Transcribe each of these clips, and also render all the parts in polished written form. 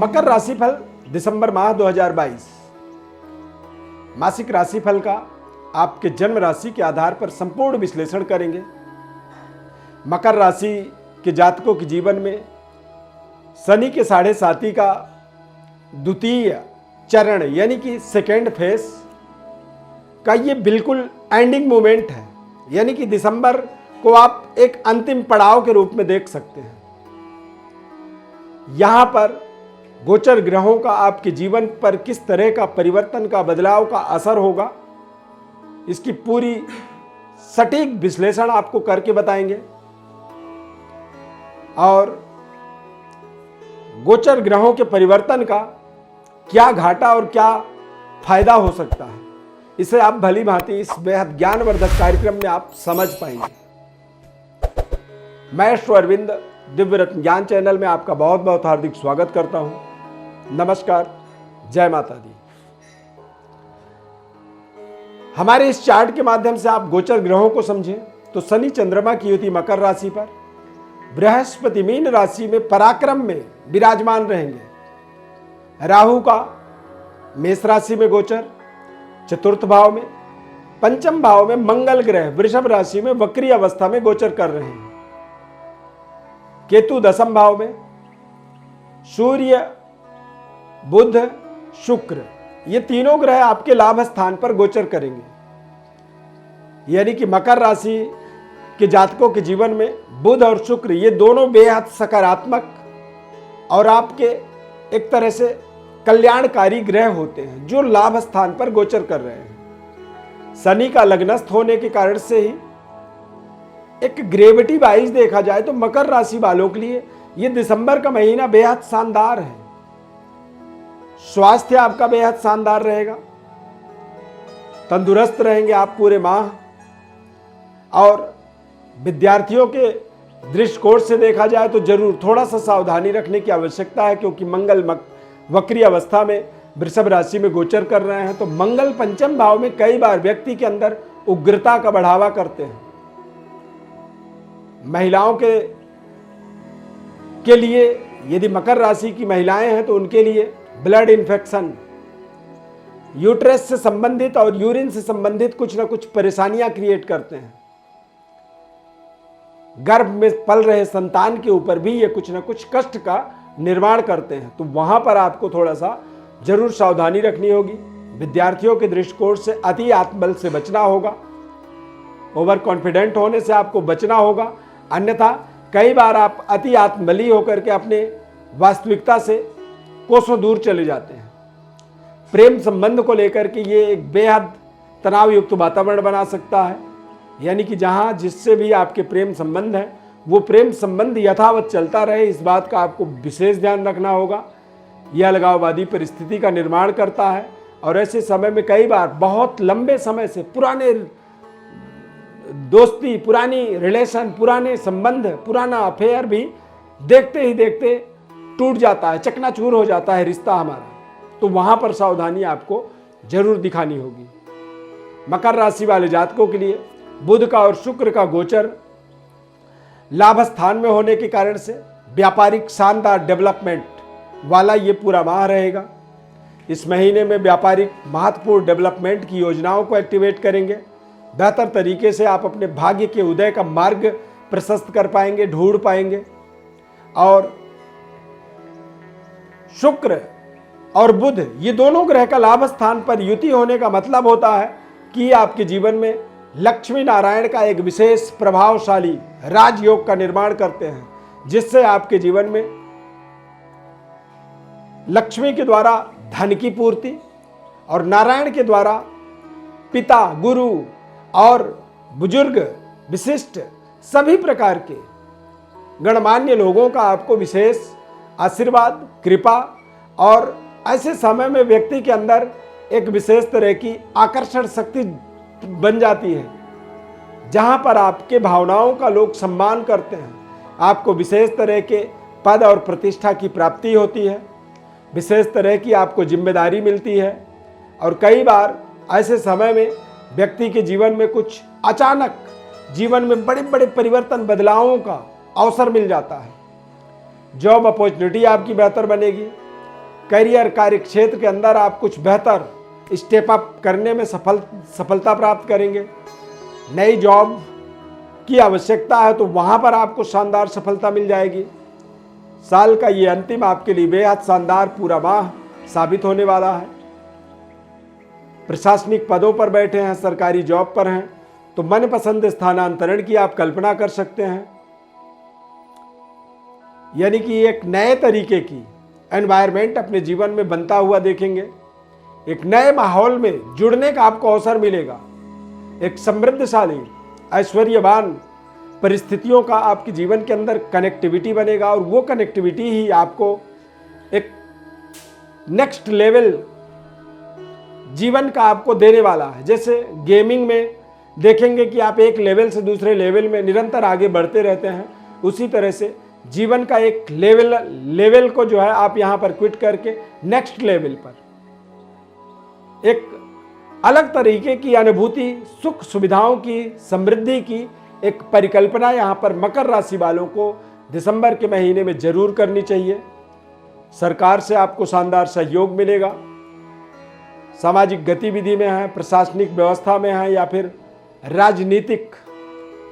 मकर राशिफल दिसंबर माह 2022 मासिक राशिफल का आपके जन्म राशि के आधार पर संपूर्ण विश्लेषण करेंगे। मकर राशि के जातकों के जीवन में शनि के 7.5 का द्वितीय चरण यानी कि सेकेंड फेज का ये बिल्कुल एंडिंग मोमेंट है, यानी कि दिसंबर को आप एक अंतिम पड़ाव के रूप में देख सकते हैं। यहां पर गोचर ग्रहों का आपके जीवन पर किस तरह का परिवर्तन का बदलाव का असर होगा, इसकी पूरी सटीक विश्लेषण आपको करके बताएंगे। और गोचर ग्रहों के परिवर्तन का क्या घाटा और क्या फायदा हो सकता है, इसे आप भली भांति इस बेहद ज्ञानवर्धक कार्यक्रम में आप समझ पाएंगे। मैं श्री अरविंद दिव्य रत्न ज्ञान चैनल में आपका बहुत बहुत हार्दिक स्वागत करता हूं। नमस्कार, जय माता दी। हमारे इस चार्ट के माध्यम से आप गोचर ग्रहों को समझें तो शनि चंद्रमा की युति मकर राशि पर, बृहस्पति मीन राशि में पराक्रम में विराजमान रहेंगे। राहु का मेष राशि में गोचर चतुर्थ भाव में, पंचम भाव में मंगल ग्रह वृषभ राशि में वक्री अवस्था में गोचर कर रहे हैं। केतु दशम भाव में, सूर्य बुध शुक्र ये तीनों ग्रह आपके लाभ स्थान पर गोचर करेंगे। यानी कि मकर राशि के जातकों के जीवन में बुध और शुक्र ये दोनों बेहद सकारात्मक और आपके एक तरह से कल्याणकारी ग्रह होते हैं जो लाभ स्थान पर गोचर कर रहे हैं। शनि का लग्नस्थ होने के कारण से ही एक ग्रेविटी वाइज देखा जाए तो मकर राशि वालों के लिए यह दिसंबर का महीना बेहद शानदार है। स्वास्थ्य आपका बेहद शानदार रहेगा, तंदुरुस्त रहेंगे आप पूरे माह। और विद्यार्थियों के दृष्टिकोण से देखा जाए तो जरूर थोड़ा सा सावधानी रखने की आवश्यकता है, क्योंकि मंगल वक्री अवस्था में वृषभ राशि में गोचर कर रहे हैं। तो मंगल पंचम भाव में कई बार व्यक्ति के अंदर उग्रता का बढ़ावा करते हैं। महिलाओं के लिए यदि मकर राशि की महिलाएं हैं तो उनके लिए ब्लड इन्फेक्शन, यूट्रस से संबंधित और यूरिन से संबंधित कुछ ना कुछ परेशानियां क्रिएट करते हैं। गर्भ में पल रहे संतान के ऊपर भी ये कुछ ना कुछ कष्ट का निर्माण करते हैं। तो वहां पर आपको थोड़ा सा जरूर सावधानी रखनी होगी। विद्यार्थियों के दृष्टिकोण से अति आत्मबल से बचना होगा, ओवर कॉन्फिडेंट होने से आपको बचना होगा। अन्यथा कई बार आप अति आत्मबली होकर के अपने वास्तविकता से कोसों दूर चले जाते हैं। प्रेम संबंध को लेकर के ये एक बेहद तनाव युक्त वातावरण बना सकता है। यानी कि जहां जिससे भी आपके प्रेम संबंध है वो प्रेम संबंध यथावत चलता रहे, इस बात का आपको विशेष ध्यान रखना होगा। यह अलगाववादी परिस्थिति का निर्माण करता है और ऐसे समय में कई बार बहुत लंबे समय से पुराने दोस्ती, पुरानी रिलेशन, पुराने संबंध, पुराना अफेयर भी देखते ही देखते टूट जाता है, चकनाचूर हो जाता है रिश्ता हमारा। तो वहां पर सावधानी आपको जरूर दिखानी होगी। मकर राशि वाले जातकों के लिए बुध का और शुक्र का गोचर लाभ स्थान में होने के कारण से व्यापारिक शानदार डेवलपमेंट वाला ये पूरा माह रहेगा। इस महीने में व्यापारिक महत्वपूर्ण डेवलपमेंट की योजनाओं को एक्टिवेट करेंगे। बेहतर तरीके से आप अपने भाग्य के उदय का मार्ग प्रशस्त कर पाएंगे, ढूंढ पाएंगे। और शुक्र और बुध ये दोनों ग्रह का लाभ स्थान पर युति होने का मतलब होता है कि आपके जीवन में लक्ष्मी नारायण का एक विशेष प्रभावशाली राजयोग का निर्माण करते हैं, जिससे आपके जीवन में लक्ष्मी के द्वारा धन की पूर्ति और नारायण के द्वारा पिता, गुरु और बुजुर्ग, विशिष्ट सभी प्रकार के गणमान्य लोगों का आपको विशेष आशीर्वाद, कृपा। और ऐसे समय में व्यक्ति के अंदर एक विशेष तरह की आकर्षण शक्ति बन जाती है, जहां पर आपके भावनाओं का लोग सम्मान करते हैं। आपको विशेष तरह के पद और प्रतिष्ठा की प्राप्ति होती है, विशेष तरह की आपको जिम्मेदारी मिलती है। और कई बार ऐसे समय में व्यक्ति के जीवन में कुछ अचानक जीवन में बड़े बड़े परिवर्तन, बदलावों का अवसर मिल जाता है। जॉब अपॉर्चुनिटी आपकी बेहतर बनेगी, करियर कार्य क्षेत्र के अंदर आप कुछ बेहतर स्टेप अप करने में सफलता प्राप्त करेंगे। नई जॉब की आवश्यकता है तो वहां पर आपको शानदार सफलता मिल जाएगी। साल का ये अंतिम आपके लिए बेहद शानदार पूरा माह साबित होने वाला है। प्रशासनिक पदों पर बैठे हैं, सरकारी जॉब पर हैं तो मनपसंद स्थानांतरण की आप कल्पना कर सकते हैं। यानी कि एक नए तरीके की एनवायरनमेंट अपने जीवन में बनता हुआ देखेंगे। एक नए माहौल में जुड़ने का आपको अवसर मिलेगा। एक समृद्धशाली ऐश्वर्यवान परिस्थितियों का आपके जीवन के अंदर कनेक्टिविटी बनेगा और वो कनेक्टिविटी ही आपको एक नेक्स्ट लेवल जीवन का आपको देने वाला है। जैसे गेमिंग में देखेंगे कि आप एक लेवल से दूसरे लेवल में निरंतर आगे बढ़ते रहते हैं, उसी तरह से जीवन का एक लेवल को जो है आप यहाँ पर क्विट करके नेक्स्ट लेवल पर एक अलग तरीके की अनुभूति, सुख सुविधाओं की, समृद्धि की एक परिकल्पना यहाँ पर मकर राशि वालों को दिसंबर के महीने में जरूर करनी चाहिए। सरकार से आपको शानदार सहयोग मिलेगा। सामाजिक गतिविधि में है, प्रशासनिक व्यवस्था में है या फिर राजनीतिक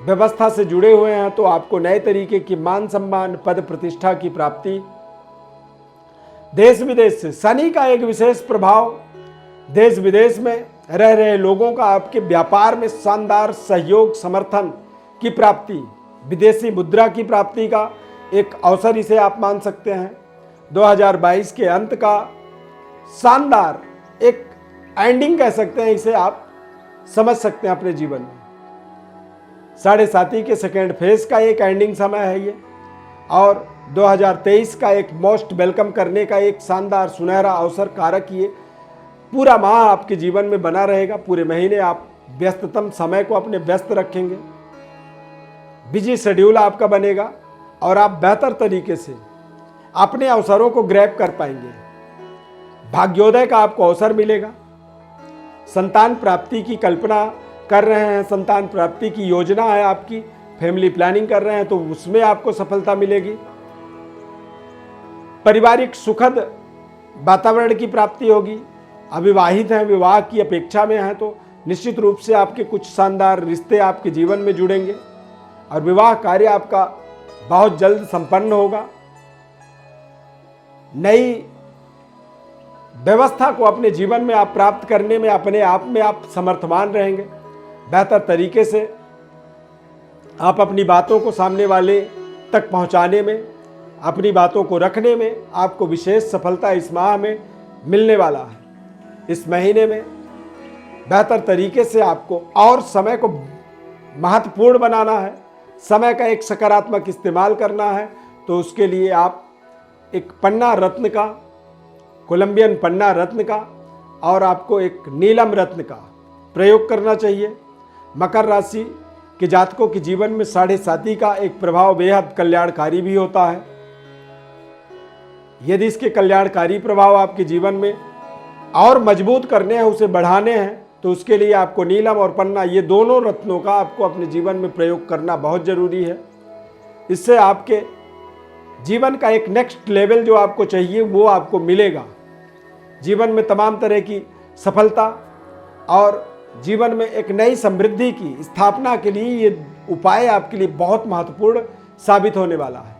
व्यवस्था से जुड़े हुए हैं तो आपको नए तरीके की मान सम्मान, पद प्रतिष्ठा की प्राप्ति। देश विदेश से शनि का एक विशेष प्रभाव, देश विदेश में रह रहे लोगों का आपके व्यापार में शानदार सहयोग, समर्थन की प्राप्ति, विदेशी मुद्रा की प्राप्ति का एक अवसर इसे आप मान सकते हैं। 2022 के अंत का शानदार एक एंडिंग कह सकते हैं, इसे आप समझ सकते हैं अपने जीवन में। 7.5 के सेकेंड फेज का एक एंडिंग समय है ये, और 2023 का एक मोस्ट वेलकम करने का एक शानदार सुनहरा अवसर कारक ये पूरा माह आपके जीवन में बना रहेगा। पूरे महीने आप व्यस्ततम समय को अपने व्यस्त रखेंगे, बिजी शेड्यूल आपका बनेगा और आप बेहतर तरीके से अपने अवसरों को ग्रैब कर पाएंगे। भाग्योदय का आपको अवसर मिलेगा। संतान प्राप्ति की कल्पना कर रहे हैं, संतान प्राप्ति की योजना है आपकी, फैमिली प्लानिंग कर रहे हैं तो उसमें आपको सफलता मिलेगी। पारिवारिक सुखद वातावरण की प्राप्ति होगी। अविवाहित हैं, विवाह की अपेक्षा में हैं तो निश्चित रूप से आपके कुछ शानदार रिश्ते आपके जीवन में जुड़ेंगे और विवाह कार्य आपका बहुत जल्द संपन्न होगा। नई व्यवस्था को अपने जीवन में आप प्राप्त करने में अपने आप में आप समर्थवान रहेंगे। बेहतर तरीके से आप अपनी बातों को सामने वाले तक पहुंचाने में, अपनी बातों को रखने में आपको विशेष सफलता इस माह में मिलने वाला है। इस महीने में बेहतर तरीके से आपको और समय को महत्वपूर्ण बनाना है, समय का एक सकारात्मक इस्तेमाल करना है तो उसके लिए आप एक पन्ना रत्न का, कोलंबियन पन्ना रत्न का और आपको एक नीलम रत्न का प्रयोग करना चाहिए। मकर राशि के जातकों के जीवन में 7.5 का एक प्रभाव बेहद कल्याणकारी भी होता है। यदि इसके कल्याणकारी प्रभाव आपके जीवन में और मजबूत करने हैं, उसे बढ़ाने हैं तो उसके लिए आपको नीलम और पन्ना, ये दोनों रत्नों का आपको अपने जीवन में प्रयोग करना बहुत जरूरी है। इससे आपके जीवन का एक नेक्स्ट लेवल जो आपको चाहिए वो आपको मिलेगा। जीवन में तमाम तरह की सफलता और जीवन में एक नई समृद्धि की स्थापना के लिए ये उपाय आपके लिए बहुत महत्वपूर्ण साबित होने वाला है।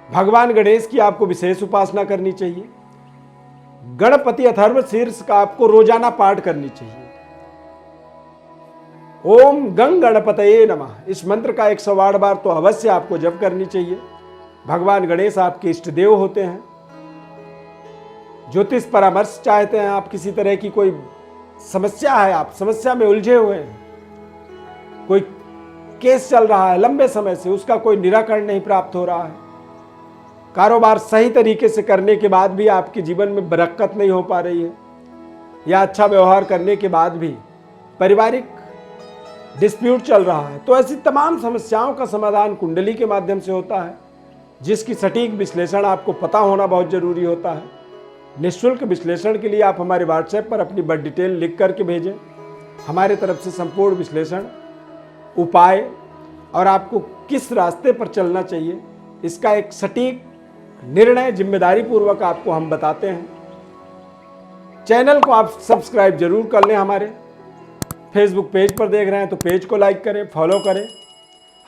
भगवान गणेश की आपको विशेष उपासना करनी चाहिए। गणपति अथर्व शीर्ष का आपको रोजाना पाठ करनी चाहिए। ओम गंग गणपतये नमः, इस मंत्र का 108 बार तो अवश्य आपको जप करनी चाहिए। भगवान गणेश आपके इष्ट देव होते हैं। ज्योतिष परामर्श चाहते हैं आप, किसी तरह की कोई समस्या है, आप समस्या में उलझे हुए हैं, कोई केस चल रहा है लंबे समय से, उसका कोई निराकरण नहीं प्राप्त हो रहा है, कारोबार सही तरीके से करने के बाद भी आपके जीवन में बरकत नहीं हो पा रही है, या अच्छा व्यवहार करने के बाद भी पारिवारिक डिस्प्यूट चल रहा है, तो ऐसी तमाम समस्याओं का समाधान कुंडली के माध्यम से होता है, जिसकी सटीक विश्लेषण आपको पता होना बहुत जरूरी होता है। निःशुल्क विश्लेषण के लिए आप हमारे व्हाट्सएप पर अपनी बर्थ डिटेल लिख करके भेजें। हमारे तरफ से संपूर्ण विश्लेषण, उपाय और आपको किस रास्ते पर चलना चाहिए इसका एक सटीक निर्णय जिम्मेदारी पूर्वक आपको हम बताते हैं। चैनल को आप सब्सक्राइब जरूर कर लें। हमारे फेसबुक पेज पर देख रहे हैं तो पेज को लाइक करें, फॉलो करें,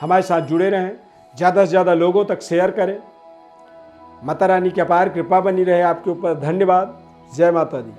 हमारे साथ जुड़े रहें, ज़्यादा से ज़्यादा लोगों तक शेयर करें। माता रानी की अपार कृपा बनी रहे आपके ऊपर। धन्यवाद। जय माता दी।